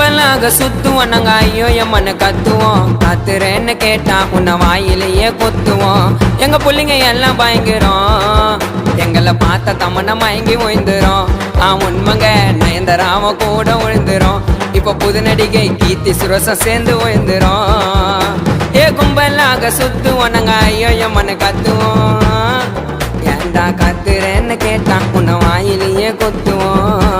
கும்பலாக சுத்துவோம் நாங்க ஐயோ எம்மன்னு கத்துவோம். கத்துறேன்னு கேட்டா உன்னை வாயிலேயே கொத்துவோம். எங்க புள்ளிங்க எல்லாம் பயங்கரம், எங்களை பார்த்த தமன மயங்கி ஓய்ந்துரும். உண்மைங்க நயன்தாராவ கூட விழுந்துரும். இப்ப புது நடிகை கீர்த்தி சுரேஷும் சேர்ந்து ஓய்ந்துரும். கும்பலாக சுத்துவோம் நாங்க ஐயோ எம்மன்னு கத்துவோம். ஏண்டா கத்துறேன்னு கேட்டா உன்னை வாயிலேயே கொத்துவோம்.